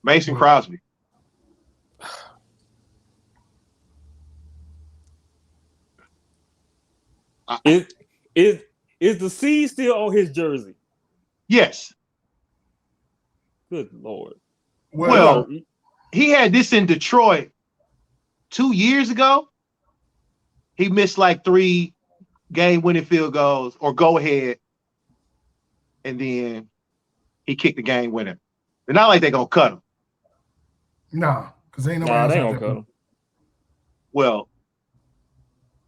Mason Crosby. Is the C still on his jersey? Yes. Good Lord. Well, he had this in Detroit 2 years ago. He missed like 3 game-winning field goals or go ahead, and then he kicked the game winner. It's not like they're gonna cut him. Nah, because ain't nobody Nah, else they out ain't there. gonna cut him. Well,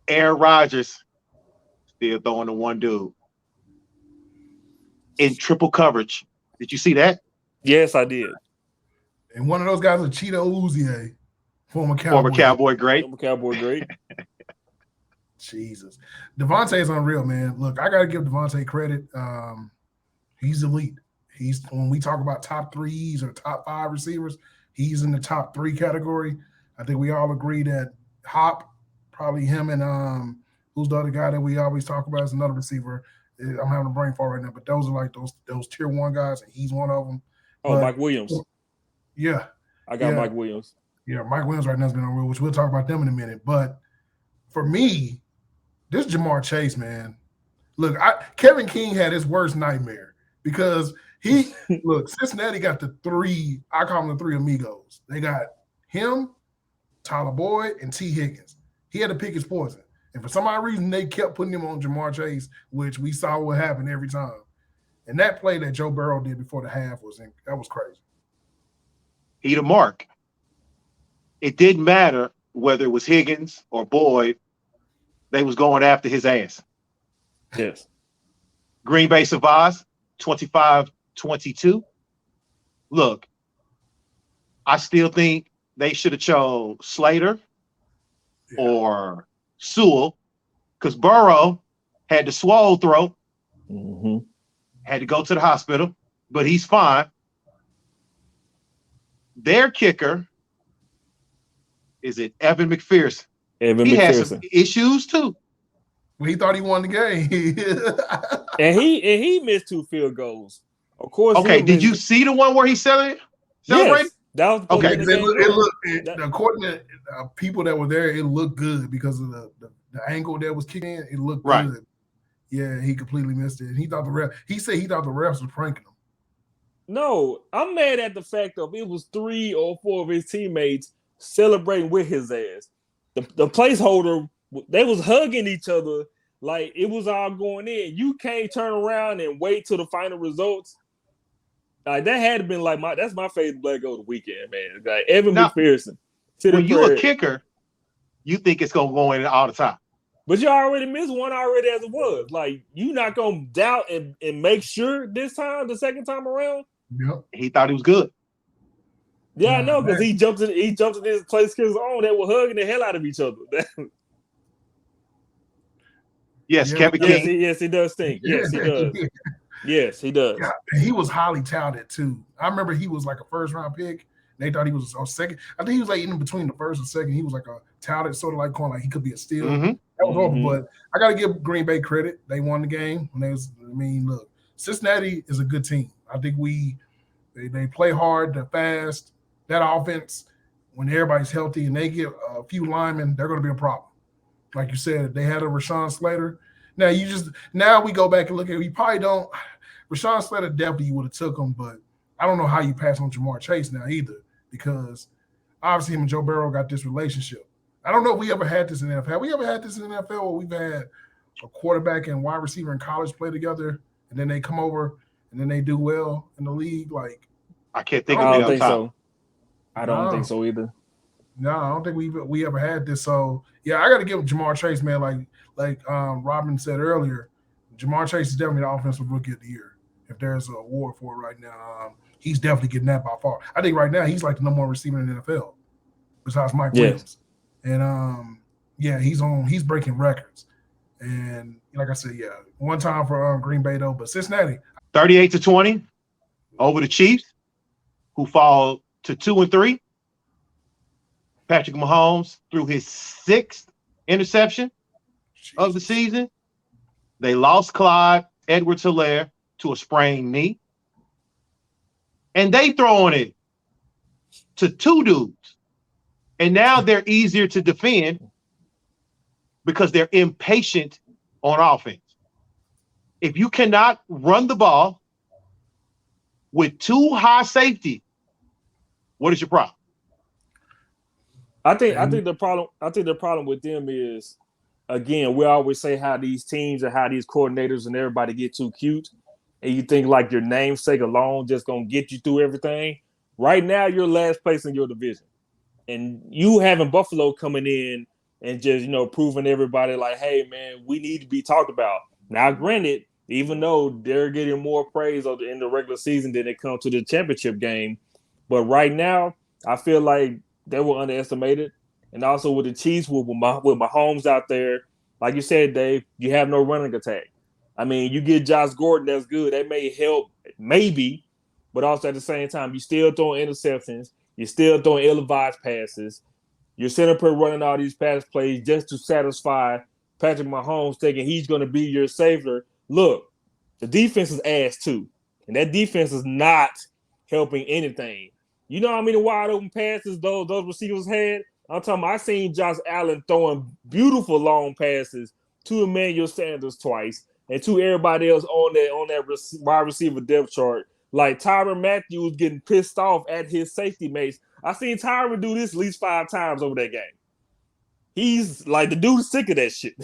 Aaron Rodgers still throwing to one dude in triple coverage. Did you see that? Yes, I did. And one of those guys is Cheetah Uzier, former Former Cowboy great. Former Cowboy great. Jesus. Devontae is unreal, man. Look, I got to give Devontae credit. He's elite. He's when we talk about top threes or top 5 receivers, he's in the top 3 category. I think we all agree that Hop, probably him and who's the other guy that we always talk about is another receiver. I'm having a brain fart right now, but those are like those tier 1 guys, and he's one of them. Oh, Mike Williams. Yeah. I got Mike Williams. Yeah, Mike Williams right now has been unreal, which we'll talk about them in a minute. But for me, this Jamar Chase, man. Look, Kevin King had his worst nightmare because Cincinnati got the 3, I call them the 3 amigos. They got him, Tyler Boyd, and T. Higgins. He had to pick his poison. And for some odd reason, they kept putting him on Jamar Chase, which we saw what happened every time. And that play that Joe Burrow did before the half was crazy. He the mark. It didn't matter whether it was Higgins or Boyd. They was going after his ass. Yes. Green Bay survives 25-22. Look, I still think they should have chose Slater or Sewell because Burrow had the swole throat, had to go to the hospital, but he's fine. Their kicker is it Evan McPherson. He had some issues too. Well, he thought he won the game. and he missed 2 field goals. Of course. Okay, did you see the one where he celebrated? Yes, that was okay. According to people that were there, it looked good because of the angle that was kicking in. It looked good. Yeah, he completely missed it. And he thought he said he thought the refs were pranking him. No, I'm mad at the fact of it was 3 or 4 of his teammates celebrating with his ass. The placeholder, they was hugging each other like it was all going in. You can't turn around and wait till the final results. Like that had to been like that's my favorite Black of the weekend, man. Like Evan McPherson. When you a kicker, you think it's gonna go in all the time. But you already missed one already as it was. Like you not gonna doubt and make sure this time, the second time around. Yep. He thought he was good. Yeah, I know, because he jumped in his place kids on that were hugging the hell out of each other. Yes, Kevin King. Yes, he does think. Yes, he does. Yes, he does. Yeah, he was highly touted too. I remember he was like a first-round pick. They thought he was a second. I think he was like in between the first and second. He was like a touted, sort of like calling like he could be a steal. That was horrible. But I got to give Green Bay credit. They won the game. Look, Cincinnati is a good team. I think they play hard, they're fast. That offense, when everybody's healthy and they get a few linemen, they're going to be a problem. Like you said, they had a Rashawn Slater. Now we go back and look at it. You probably don't. Rashawn Slater definitely would have took him, but I don't know how you pass on Jamar Chase now either, because obviously him and Joe Burrow got this relationship. I don't know if we ever had this in the NFL. Have we ever had this in the NFL where we've had a quarterback and wide receiver in college play together, and then they come over and then they do well in the league? Like, I can't think I of don't think so. I don't think so either. No, I don't think we ever had this. So yeah, I got to give Jamar Chase, man. Like Robin said earlier, Jamar Chase is definitely the offensive rookie of the year. If there's an award for it right now, he's definitely getting that by far. I think right now he's like the number 1 receiver in the NFL, besides Mike Williams. And he's breaking records. And like I said, one time for Green Bay though, but Cincinnati 38-20 over the Chiefs, who fall to 2-3. Patrick Mahomes threw his 6th interception of the season. They lost Clyde Edwards-Helaire to a sprained knee. And they throwing it to 2 dudes. And now they're easier to defend because they're impatient on offense. If you cannot run the ball with 2 high safety, what is your problem? I think the problem with them is, again, we always say how these teams and how these coordinators and everybody get too cute, and you think like your namesake alone just gonna get you through everything. Right now, you're last place in your division, and you having Buffalo coming in and just proving everybody like, hey man, we need to be talked about. Now, granted, even though they're getting more praise in the regular season than it comes to the championship game, but right now, I feel like they were underestimated. And also with the Chiefs, with Mahomes out there, like you said, Dave, you have no running attack. I mean, you get Josh Gordon, that's good. That may help, maybe, but also at the same time, you still throwing interceptions. You're still throwing ill-advised passes. You're sitting up here running all these pass plays just to satisfy Patrick Mahomes, thinking he's going to be your savior. Look, the defense is ass too, and that defense is not helping anything. You know how many wide open passes those receivers had? I'm talking about, I seen Josh Allen throwing beautiful long passes to Emmanuel Sanders twice and to everybody else on that wide receiver depth chart. Like Tyrann Mathieu was getting pissed off at his safety mates. I seen Tyrann do this at least 5 times over that game. He's like, the dude's sick of that shit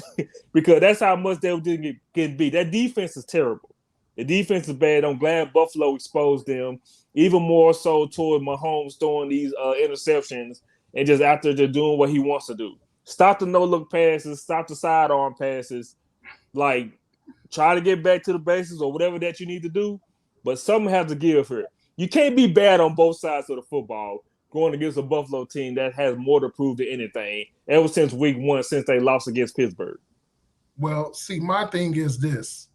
because that's how much they were getting beat. That defense is terrible. The defense is bad. I'm glad Buffalo exposed them, even more so toward Mahomes throwing these interceptions and just out there just doing what he wants to do. Stop the no-look passes, stop the sidearm passes, like try to get back to the basics or whatever that you need to do, but something has to give here. You can't be bad on both sides of the football going against a Buffalo team that has more to prove than anything ever since week 1, since they lost against Pittsburgh. Well, see, my thing is this,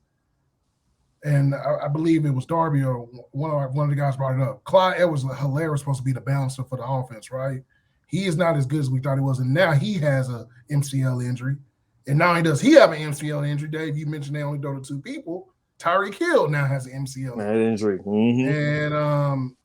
and I believe it was Darby or one of the guys brought it up. Clyde Edwards-Helaire was supposed to be the balancer for the offense, right? He is not as good as we thought he was, and now he has a MCL injury. And not only does he have an MCL injury, Dave, you mentioned they only throw to 2 people. Tyreek Hill now has an MCL injury. Mm-hmm. And,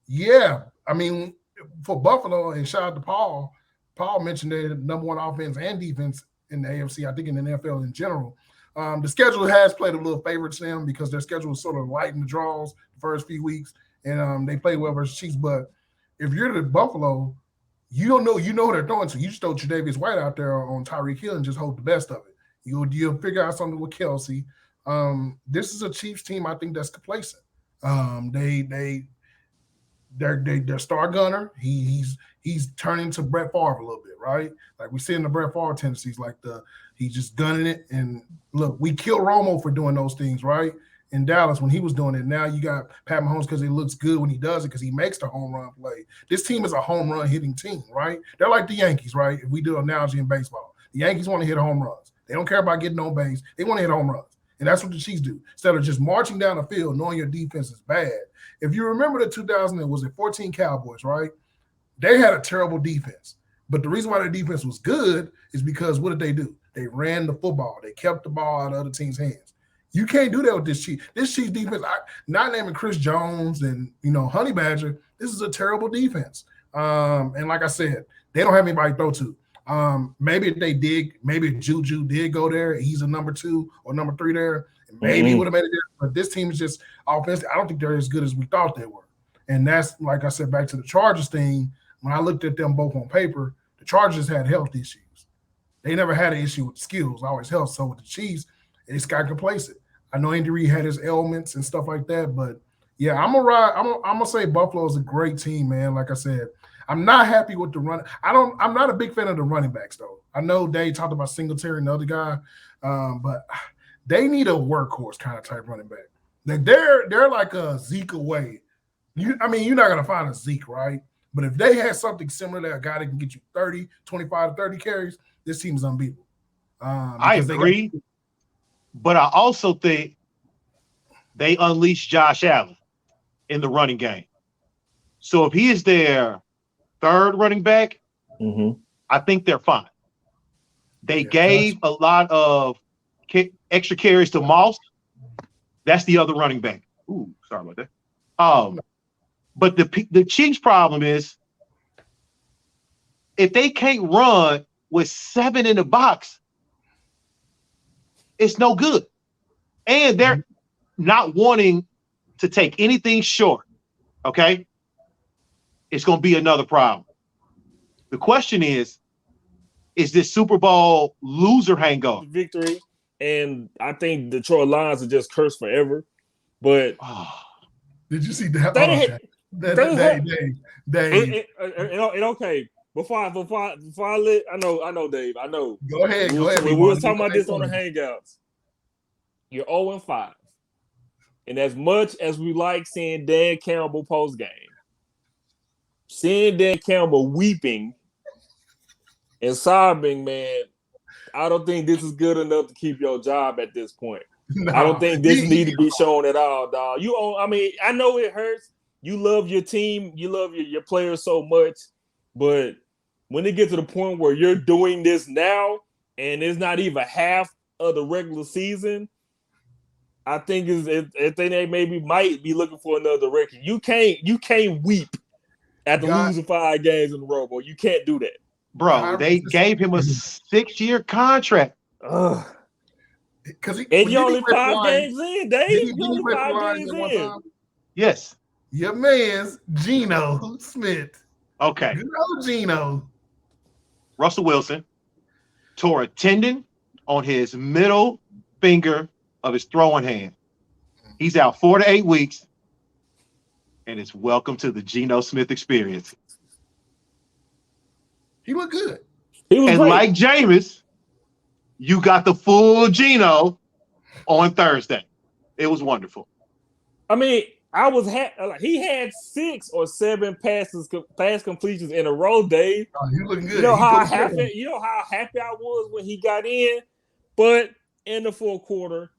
yeah, I mean, for Buffalo, and shout out to Paul mentioned they're the number 1 offense and defense in the AFC, I think in the NFL in general. The schedule has played a little favor to them because their schedule was sort of light in the draws the first few weeks, and they played well versus Chiefs. But if you're the Buffalo, you know who they're throwing to. You just throw Tre'Davious White out there on Tyreek Hill and just hope the best of it. You'll figure out something with Kelsey. This is a Chiefs team, I think, that's complacent. Their star gunner, he's turning to Brett Favre a little bit, right? Like we see in the Brett Favre tendencies, like he's just gunning it. And look, we kill Romo for doing those things, right? In Dallas when he was doing it. Now you got Pat Mahomes because he looks good when he does it because he makes the home run play. This team is a home run hitting team, right? They're like the Yankees, right? If we do an analogy in baseball, the Yankees want to hit home runs. They don't care about getting on base. They want to hit home runs. And that's what the Chiefs do. Instead of just marching down the field knowing your defense is bad. If you remember the 2014 Cowboys, right? They had a terrible defense. But the reason why their defense was good is because what did they do? They ran the football. They kept the ball out of other teams' hands. You can't do that with this Chiefs. This Chiefs defense, not naming Chris Jones and, Honey Badger, this is a terrible defense. And like I said, they don't have anybody to throw to. Maybe Juju did go there. He's a number 2 or number 3 there. And maybe he would have made it there. But this team is just offensive. I don't think they're as good as we thought they were. And that's, like I said, back to the Chargers thing. When I looked at them both on paper, the Chargers had health issues. They never had an issue with skills, always health. So with the Chiefs, it's got complacent. I know Andy Reid had his ailments and stuff like that, but yeah, I'm gonna say Buffalo is a great team, man. Like I said, I'm not happy with the run. I'm not a big fan of the running backs though. I know Dave talked about Singletary and the other guy, but they need a workhorse kind of type running back. Like they're like a Zeke away. You're not gonna find a Zeke, right? But if they had something similar to a guy that can get you 25 to 30 carries, this team is unbeatable. I agree. But I also think they unleashed Josh Allen in the running game. So if he is their 3rd running back, I think they're fine. They gave a lot of extra carries to Moss. That's the other running back. Ooh, sorry about that. But the Chiefs' problem is if they can't run with 7 in the box, it's no good. And they're not wanting to take anything short. Okay. It's going to be another problem. The question is this Super Bowl loser hangover? Victory. And I think Detroit Lions are just cursed forever. But did you see that? And okay, before I let I know Dave, I know. Go ahead. We were talking about this on the Hangouts. You're 0-5. And as much as we like seeing Dan Campbell post game, seeing Dan Campbell weeping and sobbing, man, I don't think this is good enough to keep your job at this point. No, I don't think this needs to be shown at all, dog. I know it hurts. You love your team, you love your players so much, but when it gets to the point where you're doing this now and it's not even half of the regular season, I think they maybe might be looking for another direction. You can't weep after losing 5 games in a row, bro. You can't do that. Bro, they gave him a 6-year contract. Because you only 5 games in, Dave. You only 5 games in. Yes. Your man's Geno Smith. Okay. Good old Geno. Russell Wilson tore a tendon on his middle finger of his throwing hand. He's out 4 to 8 weeks. And it's welcome to the Geno Smith experience. He looked good. He was and great. Like Jameis, you got the full Geno on Thursday. It was wonderful. I mean, he had 6 or 7 pass completions in a row, Dave. Oh, he looking good. You know how happy I was when he got in, but in the fourth quarter,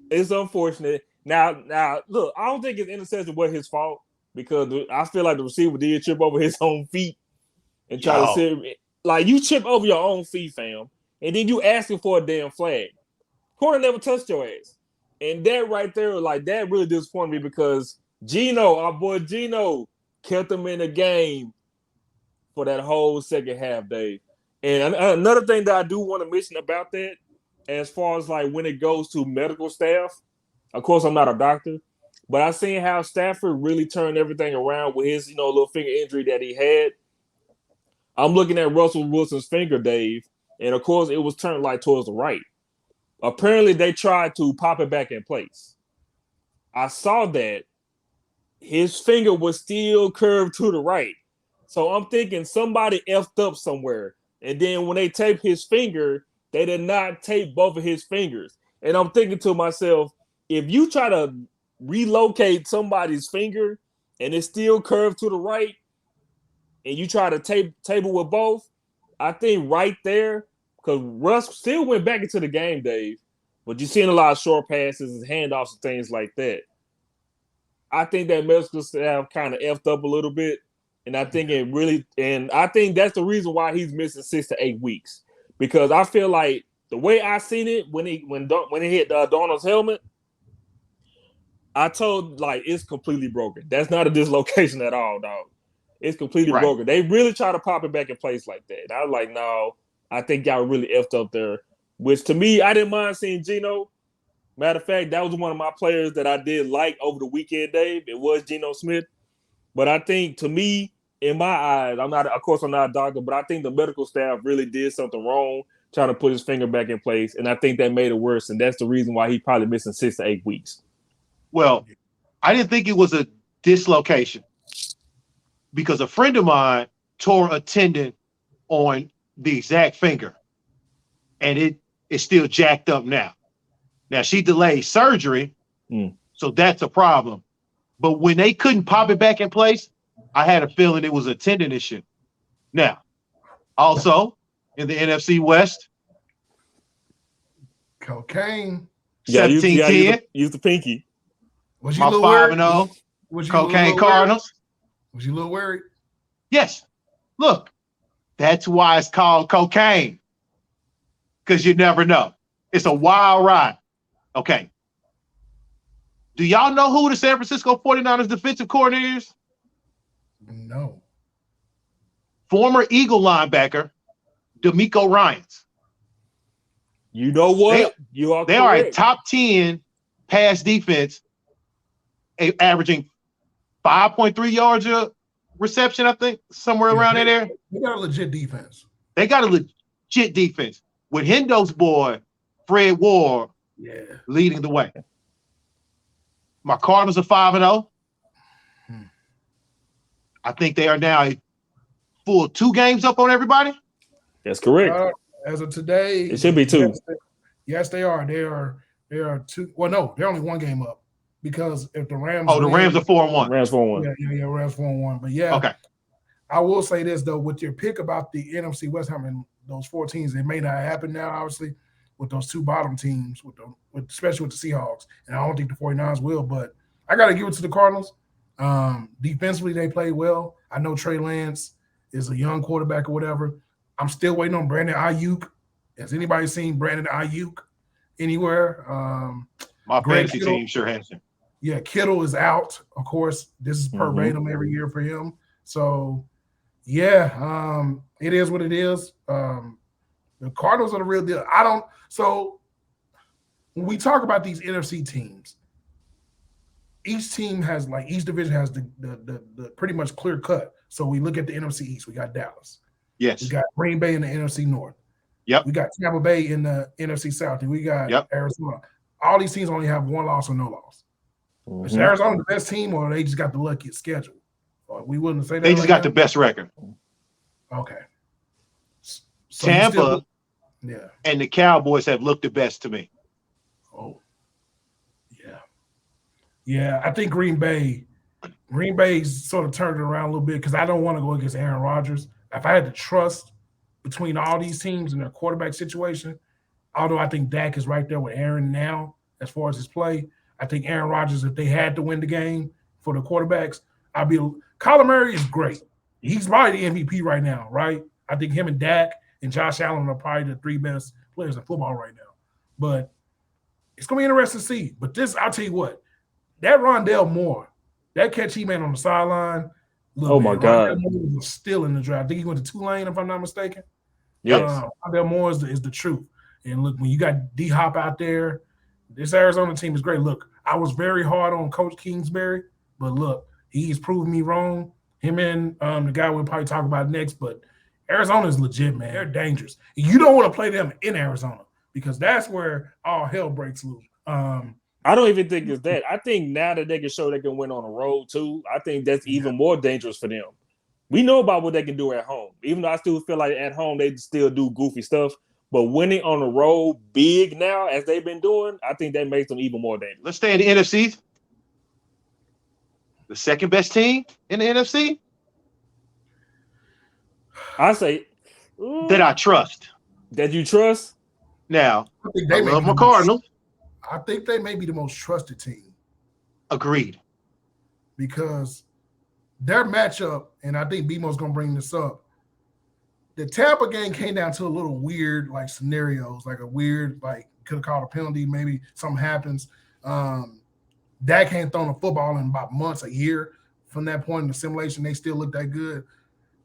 it's unfortunate. Now, look, I don't think his interception was his fault because I feel like the receiver did trip over his own feet and try to sit. Like, you trip over your own feet, fam, and then you asking for a damn flag. Corner never touched your ass. And that right there, like, that really disappointed me because our boy Geno, kept him in the game for that whole second half, Dave. And another thing that I do want to mention about that, as far as like when it goes to medical staff, of course I'm not a doctor, but I seen how Stafford really turned everything around with his, little finger injury that he had. I'm looking at Russell Wilson's finger, Dave, and of course it was turned like towards the right. Apparently they tried to pop it back in place. I saw that his finger was still curved to the right. So I'm thinking somebody effed up somewhere. And then when they taped his finger, they did not tape both of his fingers. And I'm thinking to myself, if you try to relocate somebody's finger and it's still curved to the right, and you try to tape it with both, I think right there, because Russ still went back into the game, Dave, but you're seeing a lot of short passes and handoffs and things like that. I think that medical staff kind of effed up a little bit, and I think I think that's the reason why he's missing 6 to 8 weeks, because I feel like the way I seen it when he hit Darnold's helmet, I told like it's completely broken. That's not a dislocation at all, dog. It's completely broken. They really try to pop it back in place like that. And I was like, no, I think y'all really effed up there. Which to me, I didn't mind seeing Geno. Matter of fact, that was one of my players that I did like over the weekend, Dave. It was Geno Smith. But I think to me, in my eyes, I'm not a doctor, but I think the medical staff really did something wrong trying to put his finger back in place. And I think that made it worse. And that's the reason why he's probably missing 6 to 8 weeks. Well, I didn't think it was a dislocation because a friend of mine tore a tendon on the exact finger, and it is still jacked up now. Now, she delayed surgery, so that's a problem. But when they couldn't pop it back in place, I had a feeling it was a tendon issue. Now, also in the NFC West, cocaine. 17-10. Use the pinky. Was you my 5-0? Cocaine Cardinals. Was you a little worried? Yes. Look, that's why it's called cocaine. Because you never know. It's a wild ride. Okay. Do y'all know who the San Francisco 49ers defensive coordinator is? No. former Eagle linebacker, D'Amico Ryans. You know what? You are they correct. are a top 10 pass defense, averaging 5.3 yards a reception, I think, somewhere around there. They got a legit defense. They got a legit defense with Hendo's boy, Fred Ward, leading the way. My Cardinals are 5-0. I think they are now a full 2 games up on everybody. That's correct. As of today, it should be 2. Yes, they are. They are 2. Well, no, they're only 1 game up because if the Rams. Oh, the Rams are 4-1. Rams 4-1. Yeah, Rams 4-1. But okay. I will say this though, with your pick about the NFC West, having those 4 teams, it may not happen now, obviously, with those 2 bottom teams, especially with the Seahawks, and I don't think the 49ers will. But I got to give it to the Cardinals. Defensively, they play well. I know Trey Lance is a young quarterback or whatever. I'm still waiting on Brandon Ayuk. Has anybody seen Brandon Ayuk anywhere? My fantasy team sure has him. Yeah, Kittle is out. Of course, this is verbatim every year for him. So, it is what it is. The Cardinals are the real deal. So when we talk about these NFC teams, each team has each division has the pretty much clear cut. So we look at the NFC East. We got Dallas. Yes. We got Green Bay in the NFC North. Yep. We got Tampa Bay in the NFC South. And we got Arizona. All these teams only have 1 loss or no loss. Is Arizona the best team, or they just got the luckiest schedule? Or we wouldn't say that. They just got the best record. Okay. So Tampa and the Cowboys have looked the best to me. Oh. Yeah, I think Green Bay's sort of turned it around a little bit because I don't want to go against Aaron Rodgers. If I had to trust between all these teams and their quarterback situation, although I think Dak is right there with Aaron now as far as his play, I think Aaron Rodgers, if they had to win the game for the quarterbacks, Kyler Murray is great. He's probably the MVP right now, right? I think him and Dak and Josh Allen are probably the 3 best players in football right now. But it's going to be interesting to see. But I'll tell you what, that Rondale Moore, that catch he made on the sideline. My God. Rondale Moore was still in the draft. I think he went to Tulane, if I'm not mistaken. Yes. Rondale Moore is the truth. And look, when you got D-Hop out there, this Arizona team is great. Look, I was very hard on Coach Kingsbury, but look, he's proven me wrong. Him and the guy we'll probably talk about next, but Arizona is legit, man. They're dangerous. You don't want to play them in Arizona because that's where all hell breaks loose. I don't even think it's that. I think now that they can show they can win on the road too, I think that's even more dangerous for them. We know about what they can do at home. Even though I still feel like at home they still do goofy stuff, but winning on the road big now, as they've been doing, I think that makes them even more dangerous. Let's stay in the NFC. The second best team in the NFC? I say that I trust. That you trust? Now, I love my Cardinals. I think they may be the most trusted team. Agreed. Because their matchup, and I think BMO's going to bring this up, the Tampa game came down to a little weird scenarios, a weird, could have called a penalty, maybe something happens. Dak hadn't thrown a football in about months, a year. From that point in the simulation, they still look that good.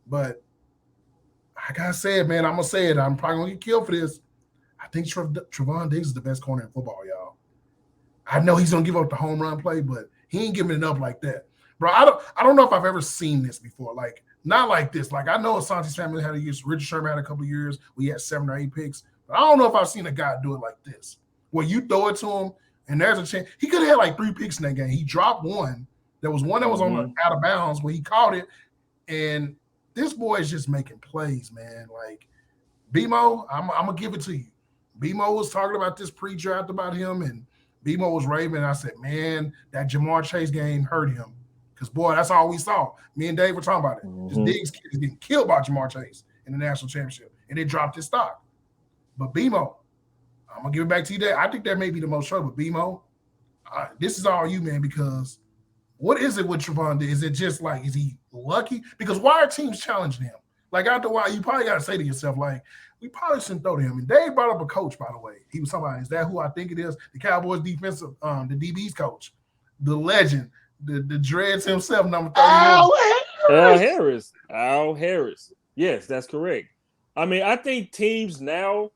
But like I said, man, I'm going to say it. I'm probably going to get killed for this. I think Treven Diggs is the best corner in football, y'all. I know he's going to give up the home run play, but he ain't giving it up like that. Bro, I don't know if I've ever seen this before. Not like this. I know Asante's family had a year. Richard Sherman had a couple of years where he had 7 or 8 picks. But I don't know if I've seen a guy do it like this, where you throw it to him, and there's a chance. He could have had 3 picks in that game. He dropped one. There was one that was on out of bounds where he caught it. And this boy is just making plays, man. BMO, I'm going to give it to you. BMO was talking about this pre-draft about him, and BMO was raving. And I said, man, that Jamar Chase game hurt him. Because, boy, that's all we saw. Me and Dave were talking about it. This Diggs kid is getting killed by Jamar Chase in the national championship. And it dropped his stock. But BMO, I'm going to give it back to you there. I think that may be the most trouble. BMO, this is all you, man, because what is it with Treven Diggs? Is it just is he lucky? Because why are teams challenging him? After a while, you probably got to say to yourself, we probably shouldn't throw to him. And Dave brought up a coach, by the way. He was talking about, is that who I think it is? The Cowboys defensive, the DB's coach, the legend, the dreads himself, number 31. Al Harris. Yes, that's correct. I mean, I think teams now,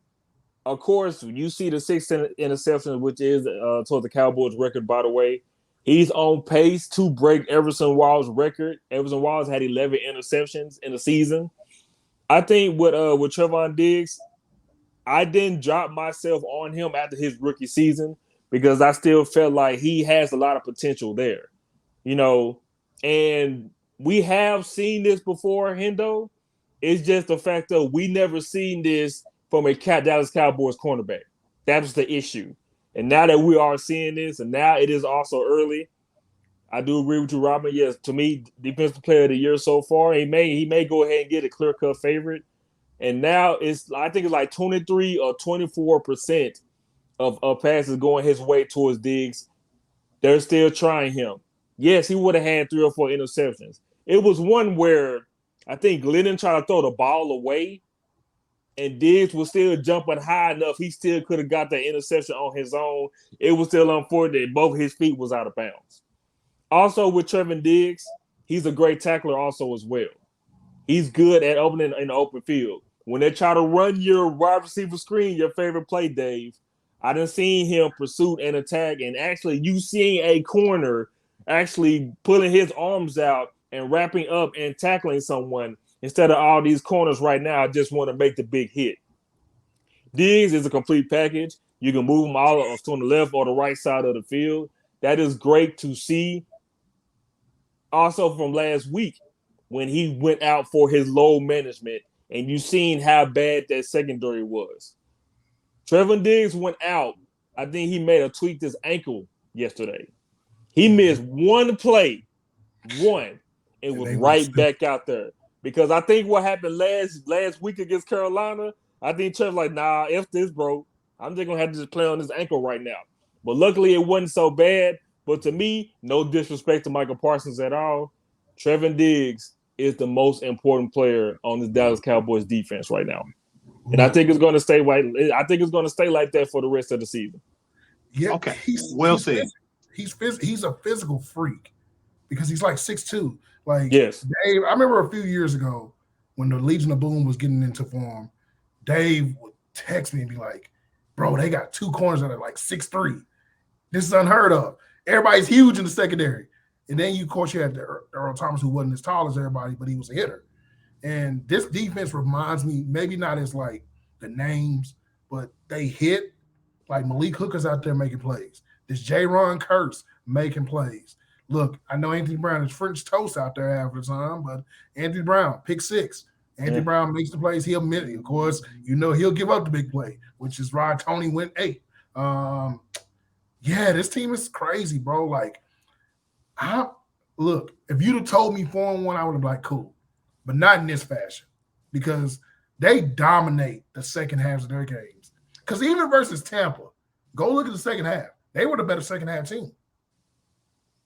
of course, you see the 6 interceptions, which is towards the Cowboys record, by the way. He's on pace to break Everson Wall's record. Everson Walls had 11 interceptions in the season. I think with Treven Diggs, I didn't drop myself on him after his rookie season because I still felt like he has a lot of potential there, you know. And we have seen this before, Hendo. It's just the fact that we never seen this from a Dallas Cowboys cornerback. That was the issue. And now that we are seeing this, and now it is also early, I do agree with you, Robin. Yes, to me, defensive player of the year so far. He may go ahead and get a clear-cut favorite. And now I think it's like 23 or 24% of passes going his way towards Diggs. They're still trying him. Yes, he would have had 3 or 4 interceptions. It was one where I think Glennon tried to throw the ball away, and Diggs was still jumping high enough. He still could have got that interception on his own. It was still unfortunate. Both his feet was out of bounds. Also with Treven Diggs, he's a great tackler also as well. He's good at opening in the open field. When they try to run your wide receiver screen, your favorite play, Dave, I done seen him pursue and attack, and actually you seeing a corner actually pulling his arms out and wrapping up and tackling someone instead of all these corners right now. I just want to make the big hit. Diggs is a complete package. You can move him all on the left or the right side of the field. That is great to see. Also from last week when he went out for his load management, and you seen how bad that secondary was. Treven Diggs went out. I think he may have tweaked his ankle yesterday. He missed one play, and was right back out there. Because I think what happened last week against Carolina, I think Trevor's like, nah, F this, bro. I'm just going to have to just play on his ankle right now. But luckily it wasn't so bad. But to me, no disrespect to Michael Parsons at all, Treven Diggs is the most important player on the Dallas Cowboys defense right now. And I think it's going to stay like that for the rest of the season. Yeah, okay. He's said. He's a physical freak because he's like 6'2". Like, yes. Dave, I remember a few years ago when the Legion of Boom was getting into form, Dave would text me and be like, bro, they got 2 corners that are like 6'3". This is unheard of. Everybody's huge in the secondary. And then, of course, you had Earl Thomas, who wasn't as tall as everybody, but he was a hitter. And this defense reminds me, maybe not as like the names, but they hit. Like Malik Hooker's out there making plays. This J-Ron Kurtz making plays. Look, I know Anthony Brown is French toast out there half the time, but Anthony Brown, pick 6. Anthony Brown makes the plays. He'll admit it. Of course, he'll give up the big play, which is why Tony went 8. Yeah, this team is crazy, bro. Like, look, if you'd have told me 4-1, I would have been like, cool. But not in this fashion because they dominate the second halves of their games. Because even versus Tampa, go look at the second half. They were the better second half team.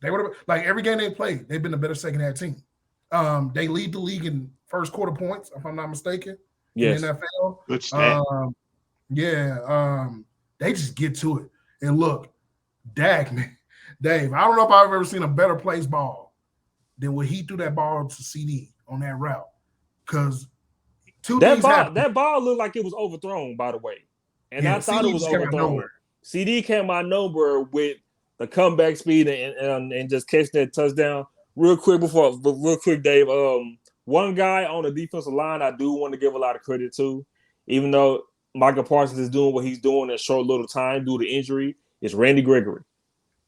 They were like every game they played, they've been the better second half team. They lead the league in first quarter points, if I'm not mistaken. Yes. In the NFL. Good stat. They just get to it. And look, Dak, man, Dave, I don't know if I've ever seen a better place ball than when he threw that ball to CD on that route. Because that ball looked like it was overthrown, by the way. And I thought it was overthrown. CD came out nowhere with the comeback speed and just catching that touchdown. Real quick, Dave. One guy on the defensive line I do want to give a lot of credit to, even though Michael Parsons is doing what he's doing in a short little time due to injury, is Randy Gregory.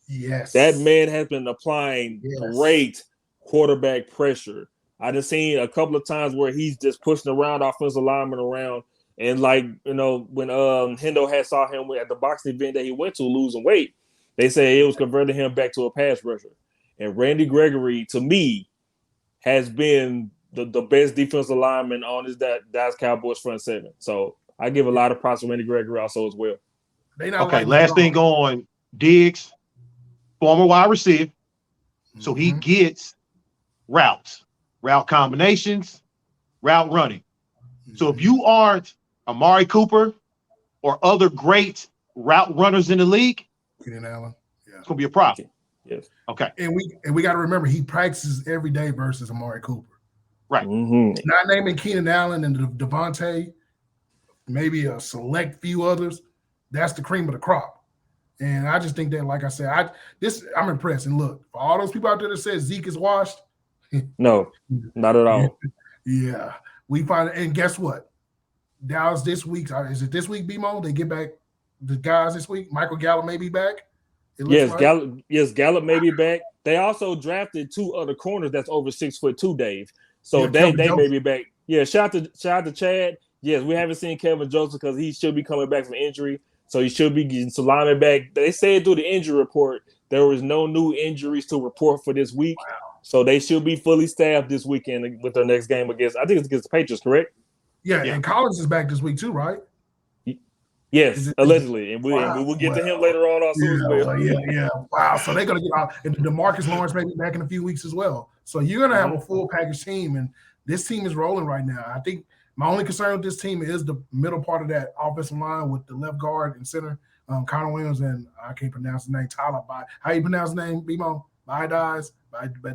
Yes. That man has been applying great quarterback pressure. I just seen a couple of times where he's just pushing around offensive linemen around. And like, when Hendo had saw him at the boxing event that he went to losing weight, they say it was converting him back to a pass rusher. And Randy Gregory, to me, has been the best defensive lineman on his Dallas Cowboys front 7. So I give a lot of props to Randy Gregory also as well. Okay, last thing on Diggs, former wide receiver. So he gets routes, route combinations, route running. So if you aren't Amari Cooper or other great route runners in the league, Keenan Allen, it's gonna be a problem. Yes. Okay. And we got to remember he practices every day versus Amari Cooper. Right. Not naming Keenan Allen and Devontae, maybe a select few others. That's the cream of the crop. And I just think that, like I said, I'm impressed. And look, for all those people out there that said Zeke is washed. No, not at all. Yeah. We find it. And guess what? Dallas this week. Is it this week, BMO? They get back the guys this week. Michael Gallup may be back. Yes, like. Gallup may be back. They also drafted 2 other corners that's over 6'2", Dave. So they may be back. Yeah, shout out to Chad. Yes, we haven't seen Kevin Joseph because he should be coming back from injury. So he should be getting Salami back. They said through the injury report there was no new injuries to report for this week. Wow. So they should be fully staffed this weekend with their next game against the Patriots, correct? Yeah, and Collins is back this week too, right? Yes, allegedly. And we will get to him later on also as well. Yeah. Wow. So they're going to get out. And DeMarcus Lawrence may be back in a few weeks as well. So you're going to have a full package team. And this team is rolling right now. I think my only concern with this team is the middle part of that offensive line with the left guard and center, Connor Williams, and I can't pronounce his name, Tyler. How you pronounce his name, BMO? Biades? Biades.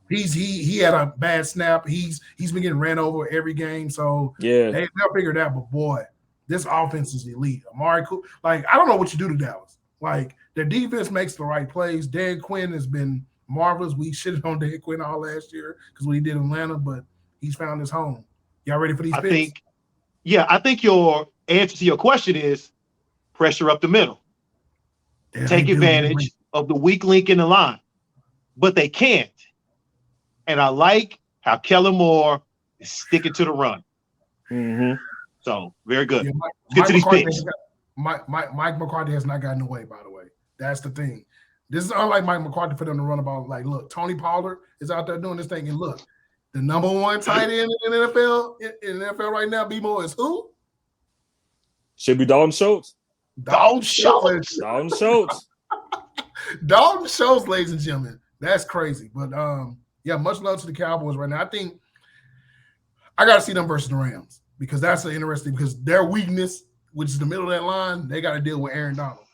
He had a bad snap. He's been getting ran over every game. So yeah, they'll figure it out. But boy, this offense is elite. Amari Cooper, like, I don't know what you do to Dallas. Like, their defense makes the right plays. Dan Quinn has been marvelous. We shitted on Dan Quinn all last year because what he did in Atlanta, but he's found his home. Y'all ready for these picks? I think your answer to your question is pressure up the middle. Yeah, take advantage of the weak link in the line. But they can't. And I like how Kellen Moore is sticking to the run. So, very good. Yeah, get to these picks. Mike McCarthy has not gotten away, by the way. That's the thing. This is unlike Mike McCarthy for them to run about. Like, look, Tony Pollard is out there doing this thing. And look, the number one tight end in the NFL right now, B-Mo, is who? Should be Dalton Schultz. Dalton Schultz, ladies and gentlemen. That's crazy. But, yeah, much love to the Cowboys right now. I think I got to see them versus the Rams because that's interesting because their weakness, which is the middle of that line, they got to deal with Aaron Donald.